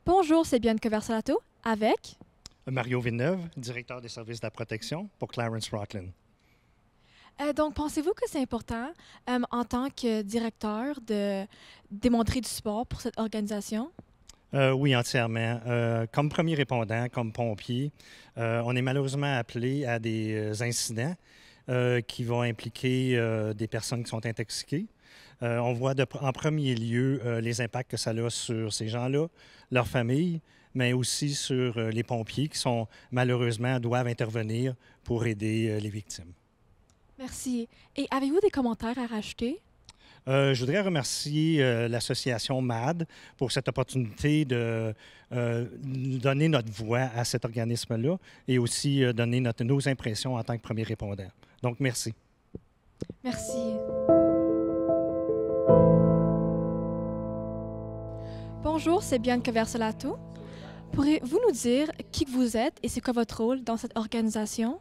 Bonjour, c'est bien Conversalato avec Mario Villeneuve, directeur des services de la protection pour Clarence-Rockland. Donc, pensez-vous que c'est important en tant que directeur de démontrer du support pour cette organisation? Oui, entièrement. Comme premier répondant, comme pompier, on est malheureusement appelé à des incidents qui vont impliquer des personnes qui sont intoxiquées. On voit en premier lieu les impacts que ça a sur ces gens-là, leurs familles, mais aussi sur les pompiers qui sont malheureusement doivent intervenir pour aider les victimes. Merci. Et avez-vous des commentaires à rajouter? Je voudrais remercier l'association MADD pour cette opportunité de nous donner notre voix à cet organisme-là et aussi donner nos impressions en tant que premier répondant. Donc, merci. Merci. Bonjour, c'est Bianca Conversalato. Pourriez-vous nous dire qui que vous êtes et c'est quoi votre rôle dans cette organisation?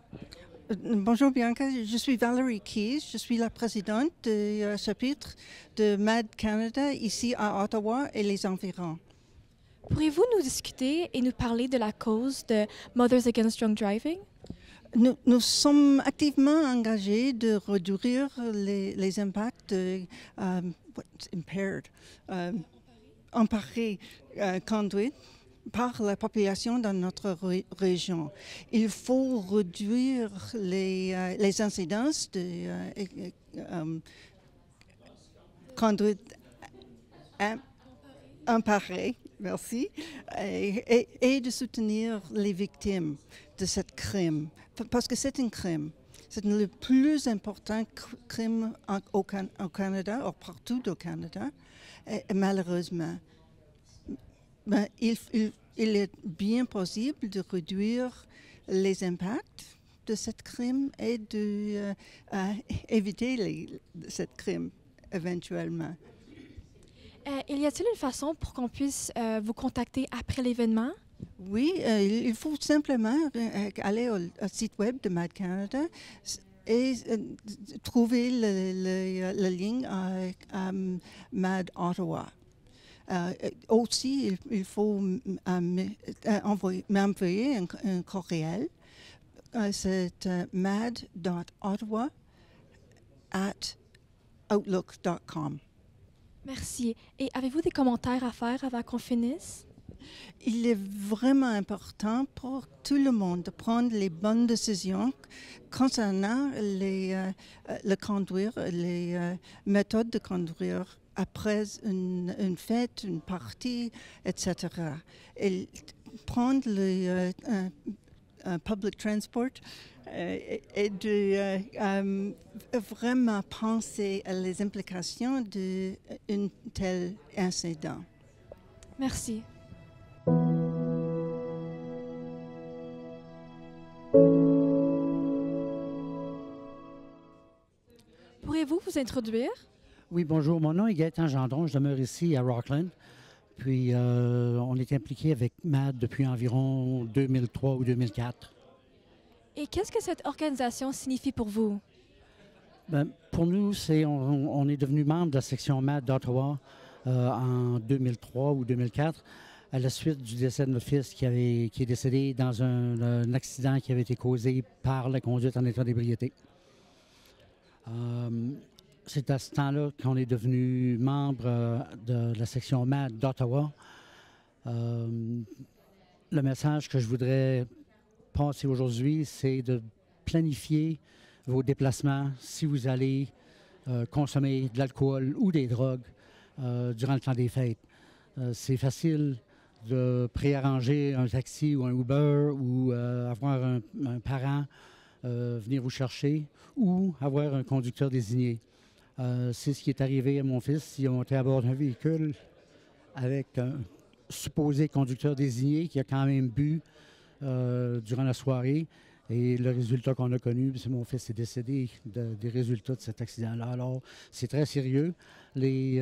Bonjour Bianca, je suis Valérie Keys, je suis la présidente du chapitre de MADD Canada ici à Ottawa et les environs. Pourriez-vous nous discuter et nous parler de la cause de Mothers Against Drunk Driving? Nous sommes activement engagés de réduire les impacts de emparée conduite par la population dans notre région. Il faut réduire les incidences de conduite emparée, merci, et de soutenir les victimes de ce crime, parce que c'est un crime. C'est le plus important crime au Canada, ou partout au Canada, et malheureusement. Ben, il est bien possible de réduire les impacts de ce crime et d'éviter ce crime éventuellement. Y a-t-il une façon pour qu'on puisse vous contacter après l'événement? Oui, il faut simplement aller au site web de MADD Canada et trouver le lien à MADD Ottawa. Aussi, il faut m'envoyer un courriel. C'est madd.ottawa@outlook.com. Merci. Et avez-vous des commentaires à faire avant qu'on finisse? Il est vraiment important pour tout le monde de prendre les bonnes décisions concernant le conduire, les méthodes de conduire après une fête, une partie, etc. Et prendre le public transport et de vraiment penser à les implications d'un tel incident. Merci. Pourriez-vous vous introduire? Oui, bonjour. Mon nom est Gaëtan Gendron. Je demeure ici à Rockland. Puis, on est impliqué avec MADD depuis environ 2003 ou 2004. Et qu'est-ce que cette organisation signifie pour vous? Ben, pour nous, on est devenu membre de la section MADD d'Ottawa en 2003 ou 2004 à la suite du décès de notre fils qui est décédé dans un accident qui avait été causé par la conduite en état d'ébriété. C'est à ce temps-là qu'on est devenu membre de la section MADD d'Ottawa. Le message que je voudrais passer aujourd'hui, c'est de planifier vos déplacements si vous allez consommer de l'alcool ou des drogues durant le temps des fêtes. C'est facile de préarranger un taxi ou un Uber ou avoir un parent venir vous chercher ou avoir un conducteur désigné. C'est ce qui est arrivé à mon fils. Il est monté à bord d'un véhicule avec un supposé conducteur désigné qui a quand même bu durant la soirée. Et le résultat qu'on a connu, c'est mon fils est décédé des résultats de cet accident-là. Alors, c'est très sérieux. Les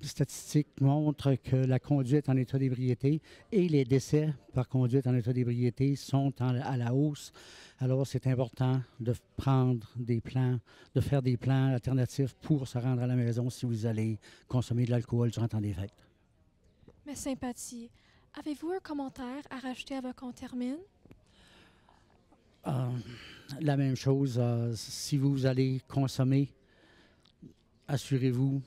statistiques montrent que la conduite en état d'ébriété et les décès par conduite en état d'ébriété sont à la hausse. Alors, c'est important de prendre des plans, de faire des plans alternatifs pour se rendre à la maison si vous allez consommer de l'alcool durant le temps des fêtes. Mes sympathies. Avez-vous un commentaire à rajouter avant qu'on termine? La même chose, si vous allez consommer, assurez-vous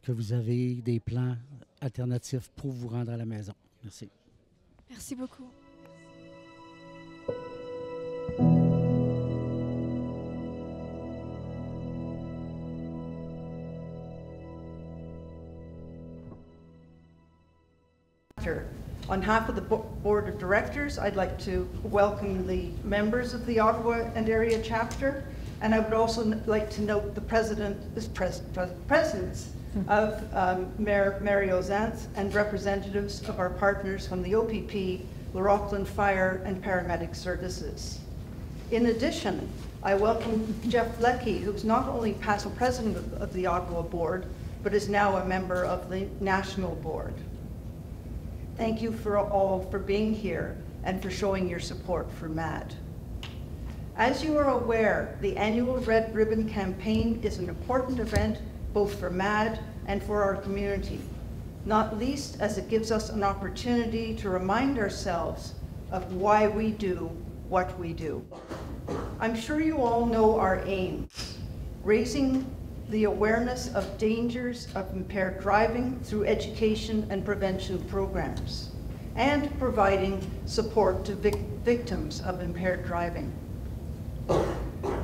que vous avez des plans alternatifs pour vous rendre à la maison. Merci. Merci beaucoup. On behalf of the Board of Directors, I'd like to welcome the members of the Ottawa and area chapter, and I would also like to note the presence of Mayor Mario Zantz and representatives of our partners from the OPP, Clarence-Rockland Fire and Paramedic Services. In addition, I welcome Jeff Leckie, who's not only past president of the Ottawa Board, but is now a member of the National Board. Thank you all for being here and for showing your support for MADD. As you are aware, the annual Red Ribbon Campaign is an important event both for MADD and for our community, not least as it gives us an opportunity to remind ourselves of why we do what we do. I'm sure you all know our aim, raising the awareness of dangers of impaired driving through education and prevention programs, and providing support to victims of impaired driving.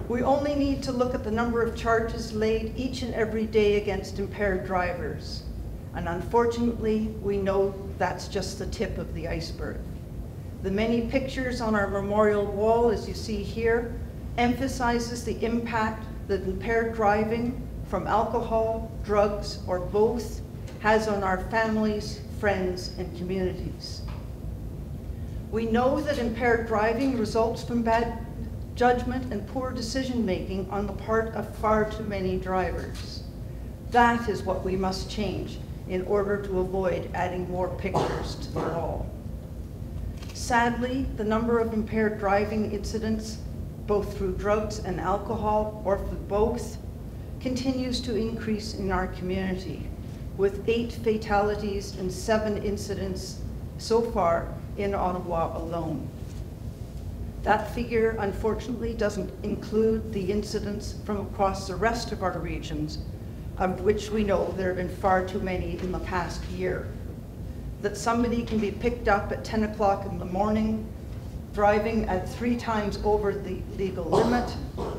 We only need to look at the number of charges laid each and every day against impaired drivers, and unfortunately, we know that's just the tip of the iceberg. The many pictures on our memorial wall, as you see here, emphasizes the impact that impaired driving from alcohol, drugs, or both has on our families, friends, and communities. We know that impaired driving results from bad judgment and poor decision-making on the part of far too many drivers. That is what we must change in order to avoid adding more pictures to the wall. Sadly, the number of impaired driving incidents, both through drugs and alcohol, or through both, continues to increase in our community, with 8 fatalities and 7 incidents so far in Ottawa alone. That figure, unfortunately, doesn't include the incidents from across the rest of our regions, of which we know there have been far too many in the past year. That somebody can be picked up at 10 o'clock in the morning, driving at 3 times over the legal limit,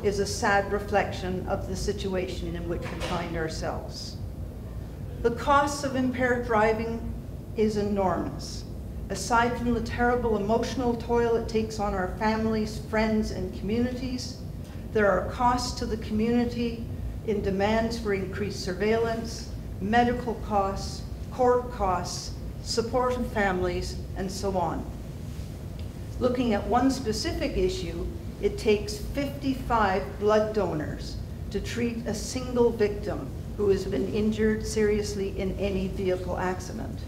is a sad reflection of the situation in which we find ourselves. The costs of impaired driving is enormous. Aside from the terrible emotional toll it takes on our families, friends, and communities, there are costs to the community in demands for increased surveillance, medical costs, court costs, support of families, and so on. Looking at one specific issue, it takes 55 blood donors to treat a single victim who has been injured seriously in any vehicle accident.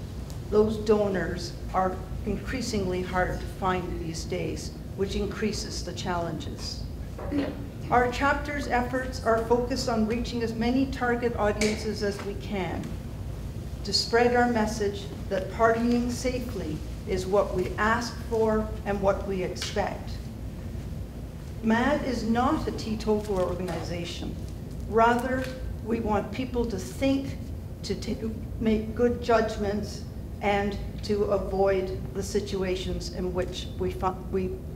Those donors are increasingly hard to find these days, which increases the challenges. Our chapter's efforts are focused on reaching as many target audiences as we can to spread our message that partying safely is what we ask for and what we expect. MADD is not a teetotal organization. Rather, we want people to think, to make good judgments, and to avoid the situations in which we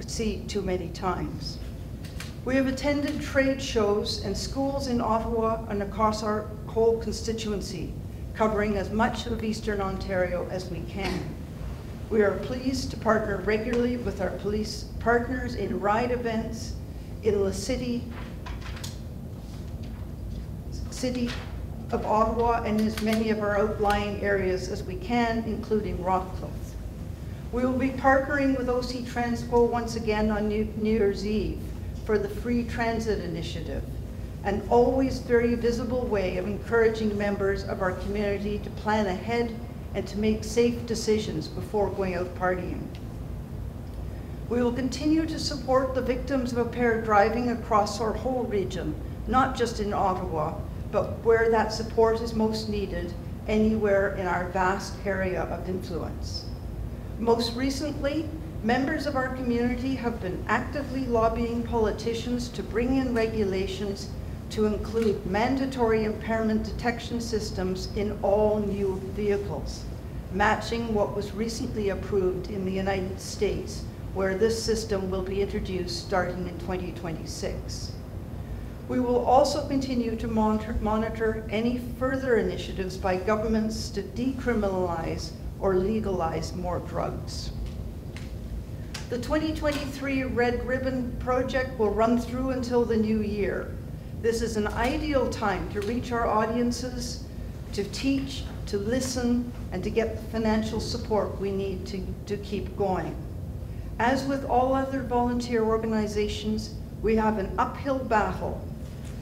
see too many times. We have attended trade shows and schools in Ottawa and across our whole constituency, covering as much of Eastern Ontario as we can. We are pleased to partner regularly with our police partners in ride events in the city of Ottawa and as many of our outlying areas as we can, including Rockcliffe. We will be partnering with OC Transpo once again on New Year's Eve for the Free Transit Initiative, an always very visible way of encouraging members of our community to plan ahead and to make safe decisions before going out partying. We will continue to support the victims of impaired driving across our whole region, not just in Ottawa, but where that support is most needed, anywhere in our vast area of influence. Most recently, members of our community have been actively lobbying politicians to bring in regulations to include mandatory impairment detection systems in all new vehicles, matching what was recently approved in the United States, where this system will be introduced starting in 2026. We will also continue to monitor any further initiatives by governments to decriminalize or legalize more drugs. The 2023 Red Ribbon Project will run through until the new year. This is an ideal time to reach our audiences, to teach, to listen, and to get the financial support we need to keep going. As with all other volunteer organizations, we have an uphill battle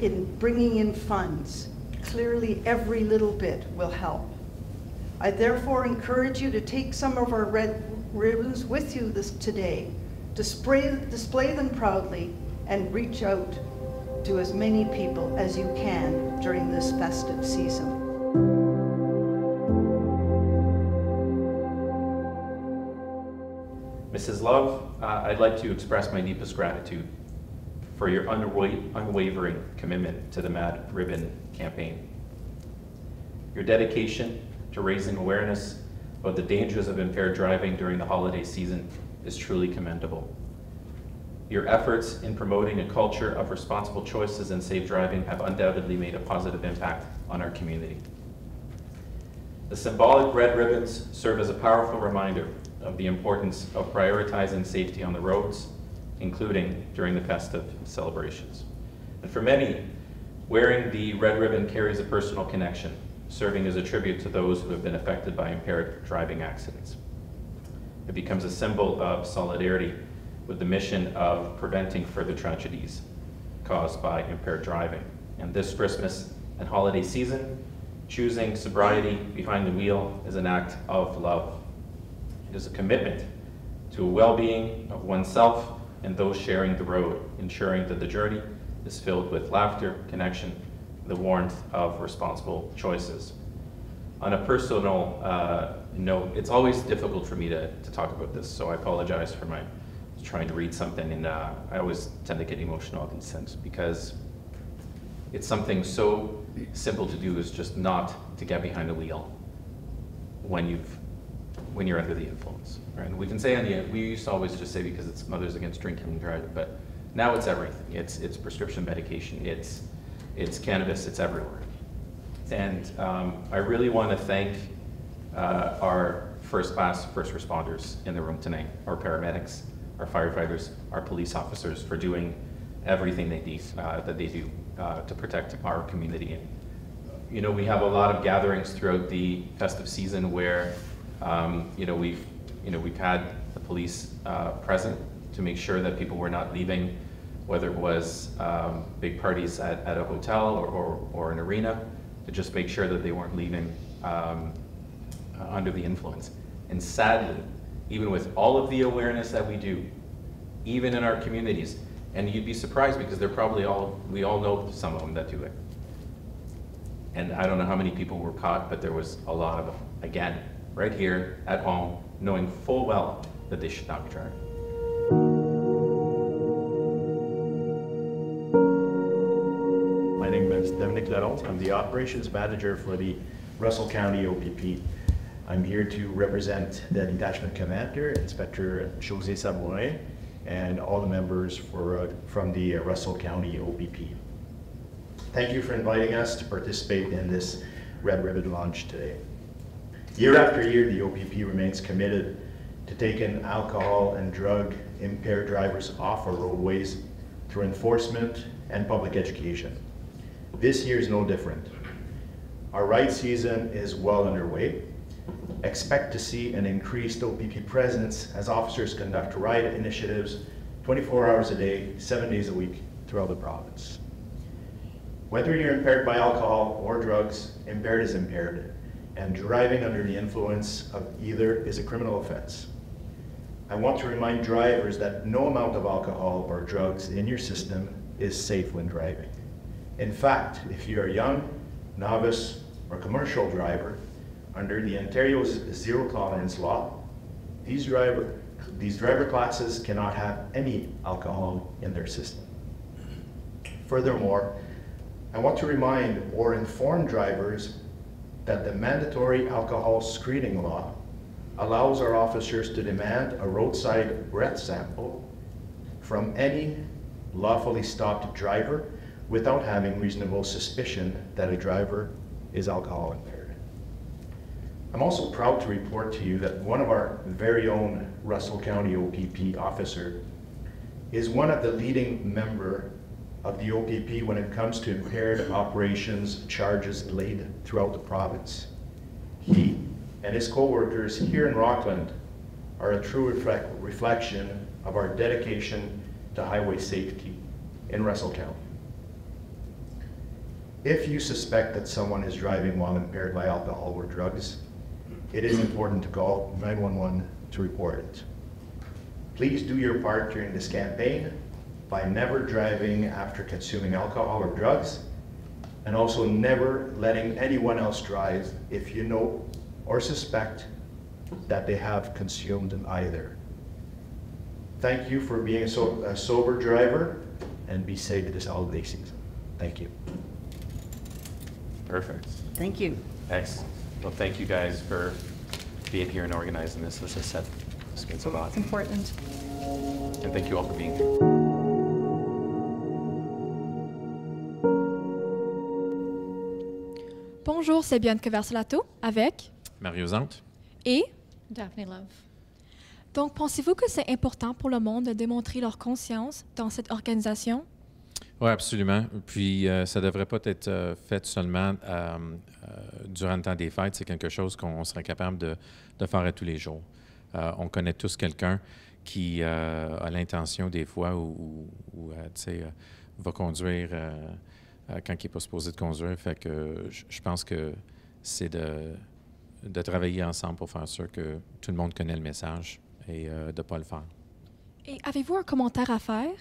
in bringing in funds. Clearly, every little bit will help. I therefore encourage you to take some of our red ribbons with you today, display them proudly, and reach out to as many people as you can during this festive season. Mrs. Love, I'd like to express my deepest gratitude for your unwavering commitment to the MADD Ribbon campaign. Your dedication to raising awareness about the dangers of impaired driving during the holiday season is truly commendable. Your efforts in promoting a culture of responsible choices and safe driving have undoubtedly made a positive impact on our community. The symbolic red ribbons serve as a powerful reminder of the importance of prioritizing safety on the roads, including during the festive celebrations. And for many, wearing the red ribbon carries a personal connection, serving as a tribute to those who have been affected by impaired driving accidents. It becomes a symbol of solidarity with the mission of preventing further tragedies caused by impaired driving. And this Christmas and holiday season, choosing sobriety behind the wheel is an act of love. It is a commitment to a well-being of oneself and those sharing the road, ensuring that the journey is filled with laughter, connection, the warmth of responsible choices. On a personal note, it's always difficult for me to talk about this, so I apologize for my trying to read something, and I always tend to get emotional in these things because it's something so simple to do is just not to get behind the wheel when you're under the influence, right? We can say we used to always just say because it's Mothers Against Drinking and Driving, but now it's everything. It's prescription medication, it's cannabis, it's everywhere. And I really want to thank our first-class first responders in the room tonight, our paramedics, our firefighters, our police officers for doing everything they do to protect our community. And, you know, we have a lot of gatherings throughout the festive season where we've had the police present to make sure that people were not leaving, whether it was big parties at a hotel or an arena, to just make sure that they weren't leaving under the influence. And sadly, even with all of the awareness that we do, even in our communities, and you'd be surprised because we all know some of them that do it. And I don't know how many people were caught, but there was a lot of them. Again, right here at home, knowing full well that they should not be driving. My name is Dominic Lalonde. I'm the operations manager for the Russell County OPP. I'm here to represent the detachment commander, Inspector José Sabourin, and all the members from the Russell County OPP. Thank you for inviting us to participate in this Red Ribbon launch today. Year after year, the OPP remains committed to taking alcohol and drug impaired drivers off our roadways through enforcement and public education. This year is no different. Our ride season is well underway. expect to see an increased OPP presence as officers conduct ride initiatives 24 hours a day, 7 days a week throughout the province. Whether you're impaired by alcohol or drugs, impaired is impaired, and driving under the influence of either is a criminal offense. I want to remind drivers that no amount of alcohol or drugs in your system is safe when driving. In fact, if you're a young, novice, or commercial driver, under the Ontario's zero tolerance law, these driver classes cannot have any alcohol in their system. Furthermore, I want to remind or inform drivers that the mandatory alcohol screening law allows our officers to demand a roadside breath sample from any lawfully stopped driver without having reasonable suspicion that a driver is alcohol impaired. I'm also proud to report to you that one of our very own Russell County OPP officer is one of the leading member of the OPP when it comes to impaired operations charges laid throughout the province. He and his co-workers here in Rockland are a true reflection of our dedication to highway safety in Russell County. If you suspect that someone is driving while impaired by alcohol or drugs, it is important to call 911 to report it. Please do your part during this campaign by never driving after consuming alcohol or drugs, and also never letting anyone else drive if you know or suspect that they have consumed either. Thank you for being a sober driver, and be safe this holiday season. Thank you. Perfect. Thank you. Excellent. Well, thank you guys for being here and organizing this. As I said, this means a lot. It's important. And thank you all for being here. Bonjour, c'est Bianca Versolato avec Mario Zante. et Daphne Love. donc pensez-vous que c'est important pour le monde de démontrer leur conscience dans cette organisation? Oui, absolument. Puis, ça ne devrait pas être fait seulement durant le temps des fêtes. C'est quelque chose qu'on serait capable de faire à tous les jours. On connaît tous quelqu'un qui a l'intention des fois ou tu sais, va conduire quand il n'est pas supposé de conduire. Fait que je pense que c'est de travailler ensemble pour faire sûr que tout le monde connaît le message et de ne pas le faire. Et avez-vous un commentaire à faire?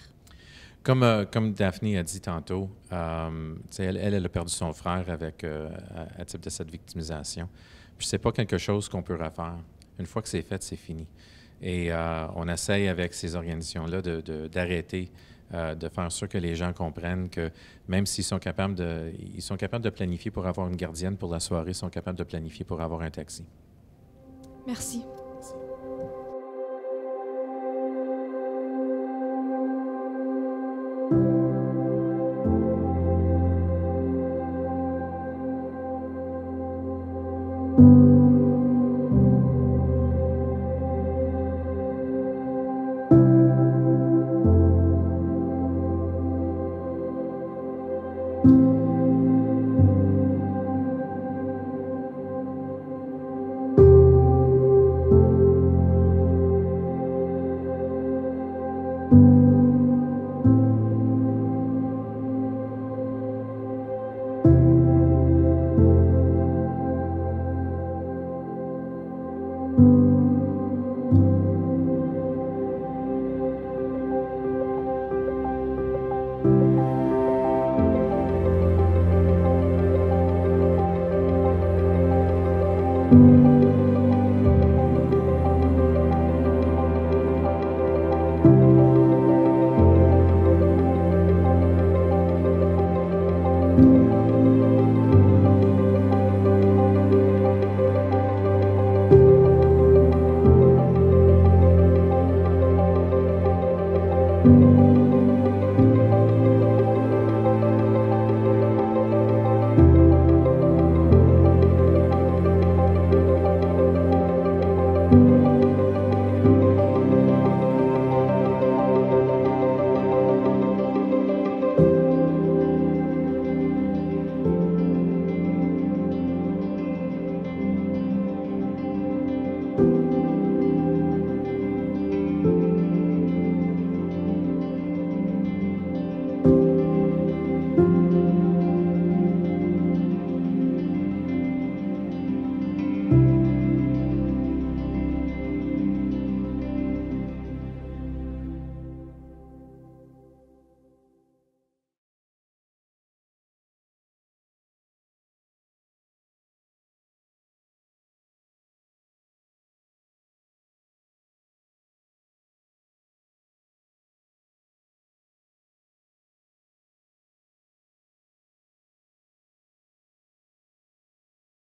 Comme Daphne a dit tantôt, elle a perdu son frère avec à type de cette victimisation. Puis c'est pas quelque chose qu'on peut refaire. Une fois que c'est fait, c'est fini. Et on essaye avec ces organisations-là d'arrêter, de faire sûr que les gens comprennent que même s'ils sont capables de planifier pour avoir une gardienne pour la soirée, ils sont capables de planifier pour avoir un taxi. Merci. thank you